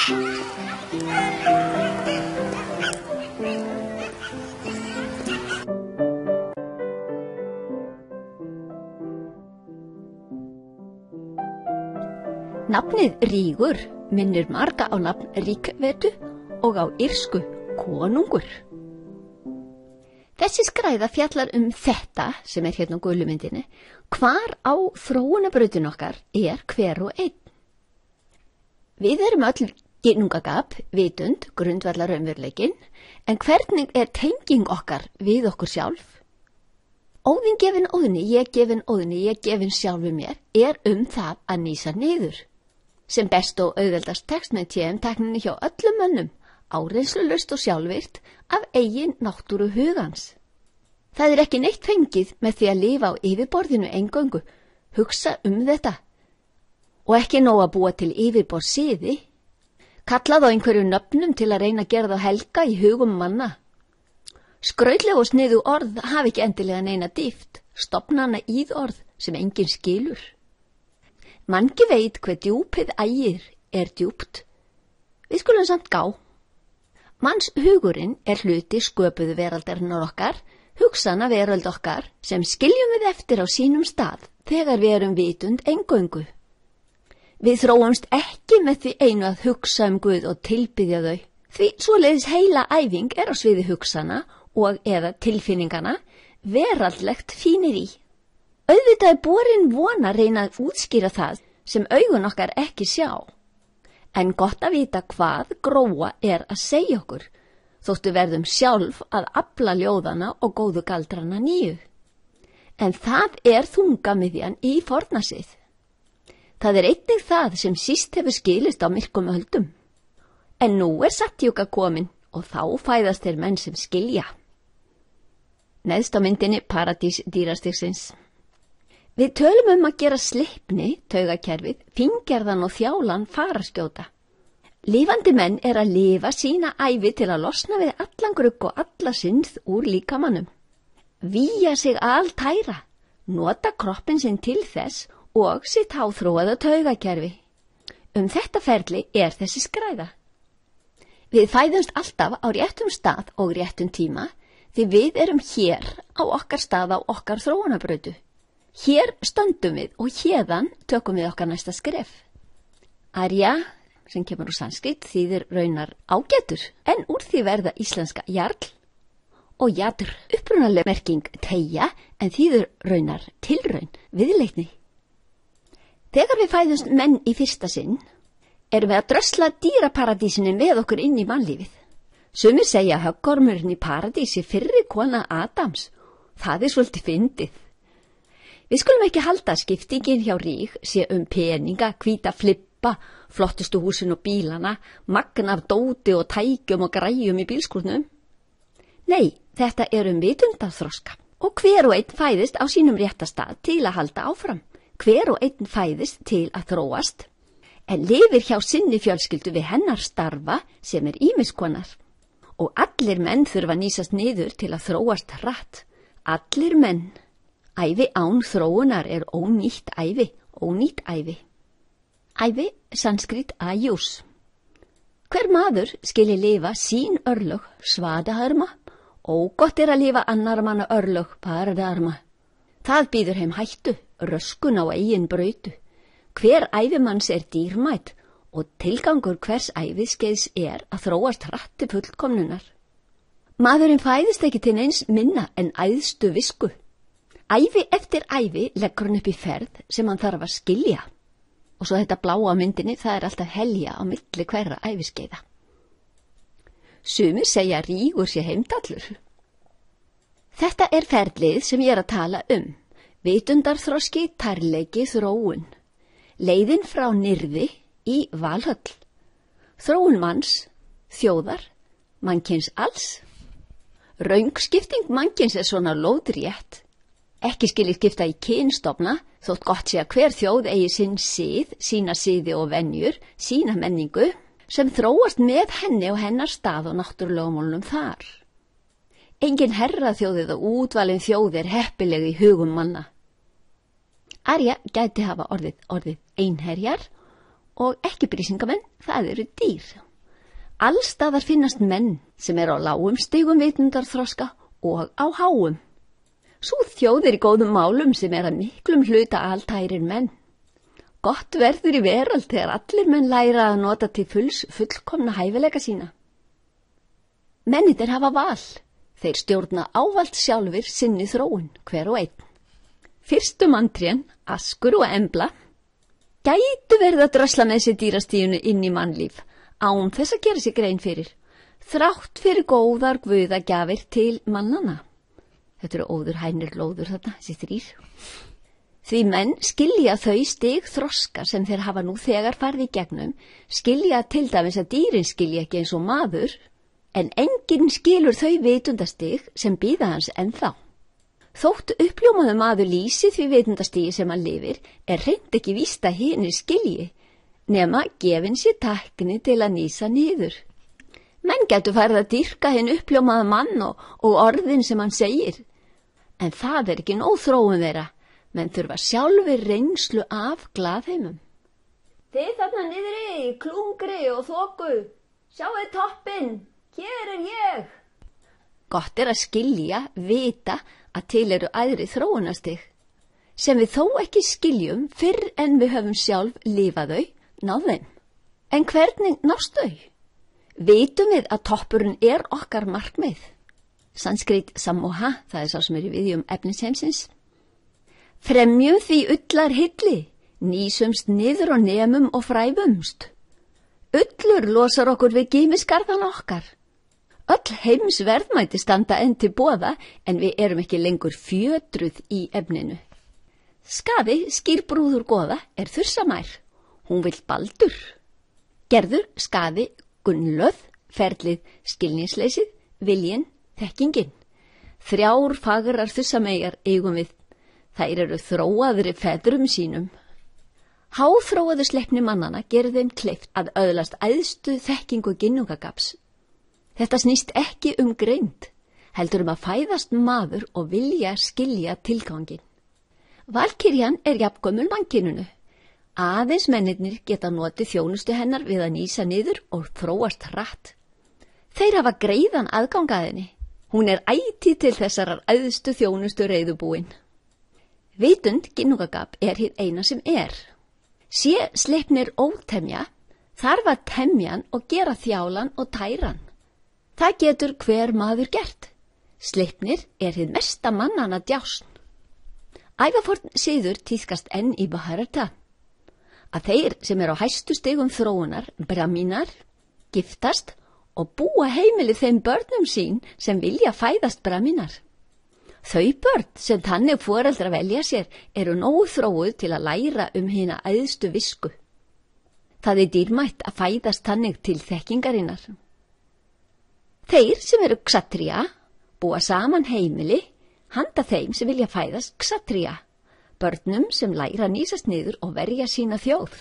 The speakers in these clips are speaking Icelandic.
Nafnið Rígur minnir marga á nafn Ríkvetu og á írsku konungur. Þessi skræða fjallar þetta sem hérna á gulu myndinni, hvar á þróunarbrautin okkar hver og einn. Við erum öll ginnungagap, vitund, grundvallar raunveruleikinn, en hvernig tenging okkar við okkur sjálf? Óðinn gefin Óðni, ég gefin sjálfu mér, það að nýsa niður. Sem best og auðveldast tekst með TM-tækninni hjá öllum mönnum, áreynslulaust og sjálfvirt af eigin náttúru hugans. Það ekki neitt fengið með því að lifa á yfirborðinu eingöngu, hugsa þetta. Og ekki nóg að búa til yfirborðssiði, kallað á einhverju nöfnum til að reyna að gera þá helga í hugum manna. Skrautleg og sniðu orð hafa ekki endilega neina dýpt, stofnana íðorð sem enginn skilur. Mangi veit hve djúpið ægir djúpt. Við skulum samt gá. Manns hugurinn hluti sköpuðu veraldarinnar okkar, hugsana veröld okkar, sem skiljum við eftir á sínum stað þegar við erum vitund eingöngu. Við þróumst ekki með því einu að hugsa Guð og tilbiðja þau, því svoleiðis heila æfing á sviði hugsana og eða tilfinningana veraldlegt fínir í. Auðvitað borin von að reyna að útskýra það sem augun okkar ekki sjá. En gott að vita hvað gróa að segja okkur, þóttu verðum sjálf að afla ljóðana og góðu galdrana nýju. En það þungamiðjan í fornasið. Það einnig það sem síst hefur skilist á myrkum öldum. En nú Sattjúka komin og þá fæðast menn sem skilja. Neðst á myndinni Paradís dýrastigsins. Við tölum að gera slippni, taugakerfið, fíngerðan og þjálan faraskjóta. Lifandi menn að lifa sína ævi til að losna við allan grugg og alla synd úr líkamannum. Víja sig altæra, nota kroppin sinn til þess og sitt háþróaða taugakerfi. Þetta ferli þessi skræða. Við fæðumst alltaf á réttum stað og réttum tíma því við erum hér á okkar stað á okkar þróunarbrautu. Hér stöndum við og héðan tökum við okkar næsta skref. Arja, sem kemur úr sanskrit, þýðir raunar ágætur, en úr því verða íslenska jarl og jadr, upprunaleg merking teygja, en þýðir raunar tilraun, viðleitni. Þegar við fæðumst menn í fyrsta sinn, erum við að drösla dýraparadísinu með okkur inn í mannlífið. Sumir segja að höggormurinn í paradísi fyrri kona Adams. Það svolítið fyndið. Við skulum ekki halda að skiptingin hjá Ríg sé peninga, hvíta flippa, flottustu húsin og bílana, magn af dóti og tækjum og græjum í bílskúrnum. Nei, þetta vitundarþroska og hver og einn fæðist á sínum rétta stað til að halda áfram. Hver og einn fæðist til að þróast, en lifir hjá sinni fjölskyldu við hennar starfa sem ýmiskonar. Og allir menn þurfa nýsast niður til að þróast hratt. Allir menn. Ævi án þróunar ónýtt ævi, ónýtt ævi. Ævi, sanskrit ajus. Hver maður skili lifa sín örlög, svadaharma, og gott að lifa annar manna örlög, paradharma. Það býður heim hættu, röskun á eigin brautu. Hver ævimanns dýrmætt og tilgangur hvers æviskeiðs að þróast hratt til fullkomnunar. Maðurinn fæðist ekki til neins minna en æðstu visku. Ævi eftir ævi leggur hann upp í ferð sem hann þarf að skilja. Og svo þetta bláa myndinni, það alltaf helja á milli hverra æviskeiða. Sumir segja Rígur sé heimdallur. Þetta ferlið sem ég að tala vitundarþroski, tærleiki, þróun. Leiðin frá nyrði í valhöll. Þróun manns, þjóðar, mannkyns alls. Röngskipting mannkyns svona lóðrétt. Ekki skilir skipta í kynstofna, þótt gott sé að hver þjóð eigi sinn sið, sína siði og venjur, sína menningu, sem þróast með henni og hennar stað og náttúrulögmálunum þar. Engin herraþjóð eða útvalin þjóð heppileg í hugum manna. Arja gæti hafa orðið einherjar og ekki brísingamenn, það eru dýr. Allstaðar finnast menn sem á lágum stigum vitundarþroska og á háum. Sú þjóð í góðum málum sem að miklum hluta altærir menn. Gott verður í veröld þegar allir menn læra að nota til fullkomna hæfileika sína. Mennirnir hafa val. Þeir stjórna ávalt sjálfir sinni þróun, hver og einn. Fyrstu manntrén, Askur og Embla, gætu verið að drösla með sér dýrastíðinu inn í mannlíf, án þess að gera sér grein fyrir, þrátt fyrir góðar guðagjafir til mannana. Þetta eru óður, hænir, lóður þarna, þessi þrír. Því menn skilja þau stig þroska sem þeir hafa nú þegar farið í gegnum, skilja til dæmis að dýrin skilja ekki eins og maður, en enginn skilur þau vitundastig sem bíða hans ennþá. Þótt uppljómaður maður lýsi því vitundastigi sem hann lifir, hreint ekki víst að hinir skilji, nema gefin sér tækni til að nýsa niður. Menn gætu farið að dýrka hinn uppljómaða mann og orðin sem hann segir, en það ekki nóg þróun þeirra, menn þurfa sjálfur reynslu af glaðheimum. Þið þarna niðri, klungri og þoku, sjáðu toppinn, hér ég. Gott að skilja, vita að til eru æðri þróunastig, sem við þó ekki skiljum fyrr en við höfum sjálf lifað þau, náð þeim. En hvernig nást þau? Vitum við að toppurinn okkar markmið? Sanskrit samoha, það sá sem í viðjum efnisheimsins. Fremjum því ullar hilli, nýsumst niður og nemum og fræfumst. Ullur losar okkur við gímiskarðan okkar. Öll heims verðmæti standa enn til boða, en við erum ekki lengur fjötruð í efninu. Skaði, skýrbrúður goða, þursamær. Hún vill baldur. Gerður, skaði, gunnlöð, ferlið, skilningsleysið, viljinn, þekkingin. Þrjár fagrar þursameyjar eigum við. Þær eru þróaðri feðrum sínum. Háþróaðu sleppni mannana gerir þeim kleift að öðlast æðstu þekkingu ginnungagaps. Þetta snýst ekki greind, heldur að fæðast maður og vilja skilja tilgangin. Valkyrjan jafngömul mannkyninu. Aðeins mennirnir geta notið þjónustu hennar við að nýsa niður og þróast hratt. Þeir hafa greiðan aðgang að henni. Hún ætíð til þessarar æðstu þjónustu reiðubúin. Vitund ginnungagap hið eina sem Sé sleipnir ótemja, þarf að temjan og gera þjálan og tæran. Það getur hver maður gert. Sleipnir hið mesta mannana djásn. Ævaforn siður tíðkast enn í Bharata, að þeir sem á hæstu stigum þróunar, brahminar, giftast og búa heimili þeim börnum sín sem vilja fæðast brahminar. Þau börn sem þannig foreldra velja sér nógu þróuð til að læra hina æðstu visku. Það dýrmætt að fæðast þannig til þekkingarinnar. Þeir sem kshatriya búa saman heimili, handa þeim sem vilja fæðast kshatriya, börnum sem læra nýsast niður og verja sína þjóð.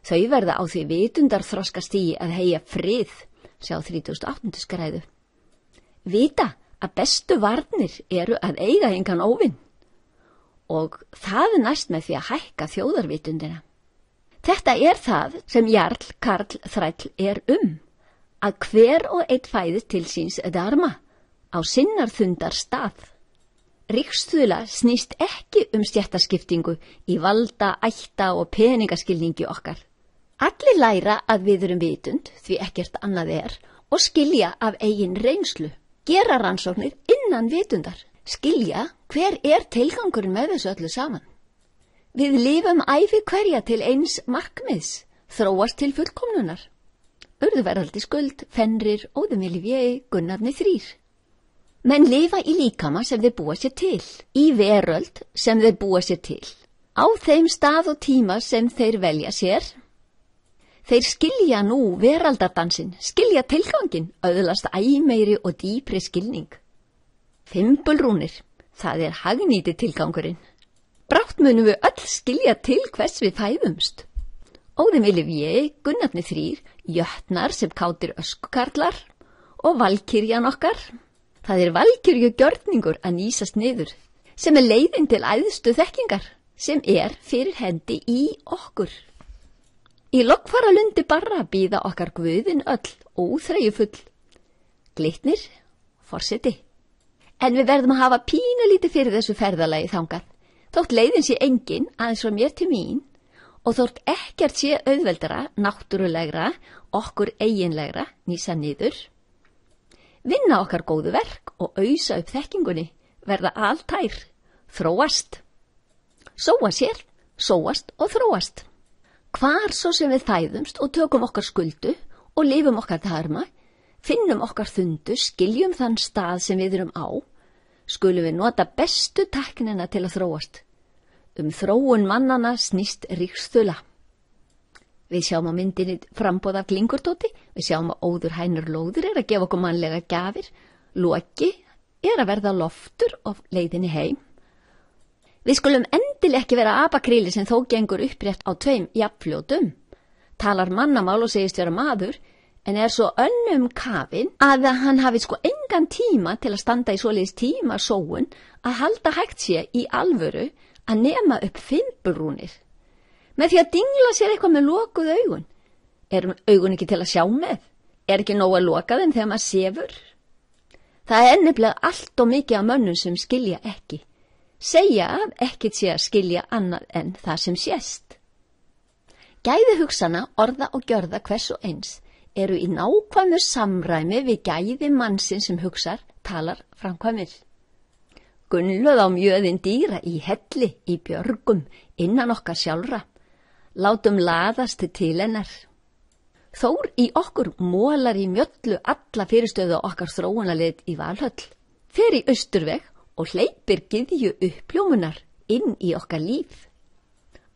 Þau verða á því vitundarþroskastigi að heyja frið, sjá 38. skræðu. Vita að bestu varnir að eiga engan óvinn, og það næst með því að hækka þjóðarvitundina. Þetta það sem jarl, karl, þræll að hver og einn fæðist til síns dharma á sinnar þundar stað. Ríksþula snýst ekki stéttaskiptingu í valda, ætta og peningaskilningi okkar. Allir læra að við erum vitund, því ekkert annað og skilja af eigin reynslu. Gera rannsóknir innan vitundar. Skilja hver tilgangurinn með þessu öllu saman. Við lifum ævi hverja til eins markmiðs, þróast til fullkomnunar. Urðveraldi skuld, fenrir, óðumilifjegi, gunnarnir 3. Menn lifa í líkama sem þeir búa sér til, í veröld sem þeir búa sér til, á þeim stað og tíma sem þeir velja sér. Þeir skilja nú veraldardansinn, skilja tilgangin, öðlast meiri og dýpri skilning. Fimbulrúnir, það hagnýti tilgangurinn. Brátt munum við öll skilja til hvers við fæðumst. Óðumilifjegi, gunnarnir 3, jötnar sem kátir öskukarlar og valkyrjan okkar. Það valkyrju gjörningur að nýsast niður, sem leiðin til æðstu þekkingar, sem fyrir hendi í okkur. Í loggfaralundi barra bíða okkar guðin öll, óþreyjufull. Glitnir, forseti. En við verðum að hafa pínulítið fyrir þessu ferðalagi þangað. Þótt leiðin sé engin, aðeins frá mér til mín, og þótt ekkert sé auðveldara, náttúrulegra, okkur eiginlegra, nýsa niður. Vinna okkar góðu verk og ausa upp þekkingunni, verða altær, þróast. Sóa sér, sóast og þróast. Hvar svo sem við fæðumst og tökum okkar skuldu og lifum okkar dharma, finnum okkar þundu, skiljum þann stað sem við erum á, skulum við nota bestu tæknina til að þróast. Þróun mannana snýst ríkstuðla. Við sjáum á myndinni framboð af Glingurtóti, við sjáum að Óður Hænur Lóður að gefa okkur mannlega gjafir, Loki að verða loftur á leiðinni heim. Við skulum endilega ekki vera apakríli sem þó gengur upprétt á 2 jafnfljótum, talar mannamál og segist vera maður, en svo önnum kafinn að hann hafi engan tíma til að standa í svoleiðis tíma sóun að halda hægt sé í alvöru að nema upp fimbulrúnir. Með því að dingla sér eitthvað með lokuð augun. Augun ekki til að sjá með? Ekki nóg að loka þeim þegar maður sefur? Það nefnilega allt og mikið af mönnum sem skilja ekki. Segja að ekkert sé að skilja annað en það sem sést. Gæði hugsana, orða og gjörða hvers og eins eru í nákvæmu samræmi við gæði mannsins sem hugsar, talar, framkvæmir. Gunnlöð á mjöðin dýra í helli, í björgum, innan okkar sjálfra. Látum laðast til hennar. Þór í okkur mólar í mjöllu alla fyrirstöðu okkar þróunarlið í Valhöll. Fer í austurveg og hleypir gyðju uppljómunar inn í okkar líf.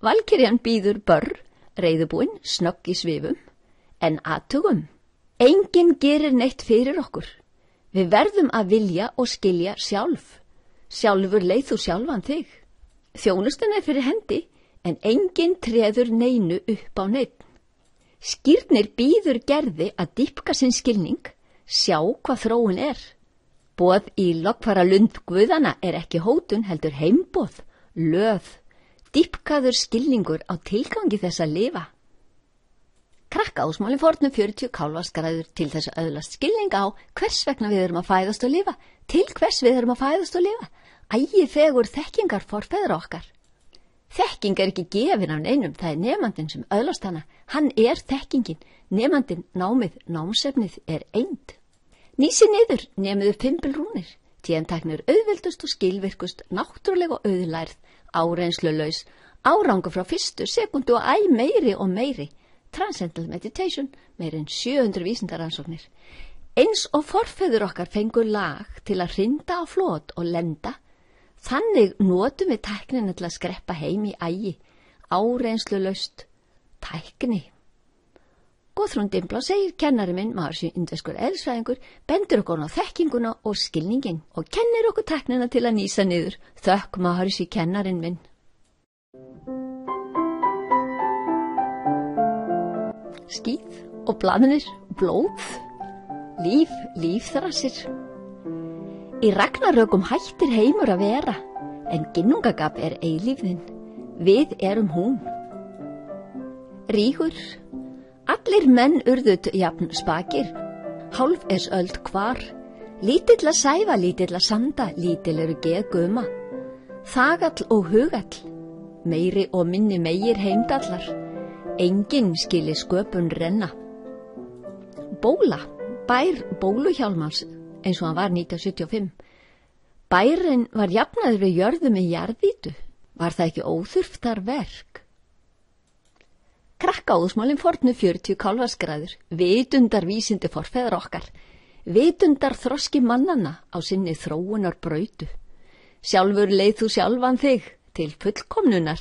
Valkyrjan býður börr, reiðubúin, snögg í svifum, en athugum. Enginn gerir neitt fyrir okkur. Við verðum að vilja og skilja sjálf. Sjálfur leið þú sjálfan þig. Þjónustan fyrir hendi, en enginn treður neinu upp á neinn. Skírnir býður Gerði að dýpka sinn skilning, sjá hvað þróun Boð í loggfaralund guðana ekki hótun heldur heimboð, löð, dýpkaður skilningur á tilgangi þess að lifa. Krakka ásmálin fornu 40 kálfaskræður til þess að öðlast skilning á hvers vegna við erum að fæðast og lifa, til hvers við erum að fæðast og lifa. Ægi fegur þekkingar forfeðra okkar. Þekking ekki gefin af neinum, það nemandinn sem öðlast hana. Hann þekkingin, nemandinn námið, námsefnið eind. Nýsi niður, nemiðu fimbulrúnir, tíðantaknir auðveldust og skilvirkust, náttúrulega og auðlærð, áreynslulaus, árangur frá fyrstu sekundu og meiri og meiri, Transcendental Meditation, meir en 700 vísindaransóknir. Eins og forfeður okkar fengur lag til að hrinda á flot og lenda, þannig notum við tæknina til að skreppa heim í ægi, áreynslulaust, tækni. Guðrún Dimbla segir kennari minn, Maharishi indverskur eðlisfræðingur, bendur okkur á þekkinguna og skilningin og kennir okkur tæknina til að nýsa niður. Þökk Maharishi kennarin minn. Skíð og blaðnir, blóð, lífþrassir. Í ragnarökum hættir heimur að vera, en ginnungagap eilífðin. Við erum hún. Rígur. Allir menn urðut jafn spakir, hálf öld hvar, lítill að sæfa, lítill að sanda, lítill eru geð guma, þagall og hugall, meiri og minni meir heimdallar, enginn skili sköpun renna. Bóla, bær Bóluhjálmars, eins og hann var 1975. Bærinn var jafnaður við jörðu með jarðvítu, var það ekki óþurftar verk? Krakka ásmálin fornu 40 kálfaskræður, vitundar vísindi forfeðra okkar, vitundar þroski mannanna á sinni þróunar brautu. Sjálfur leið þú sjálfan þig til fullkomnunar.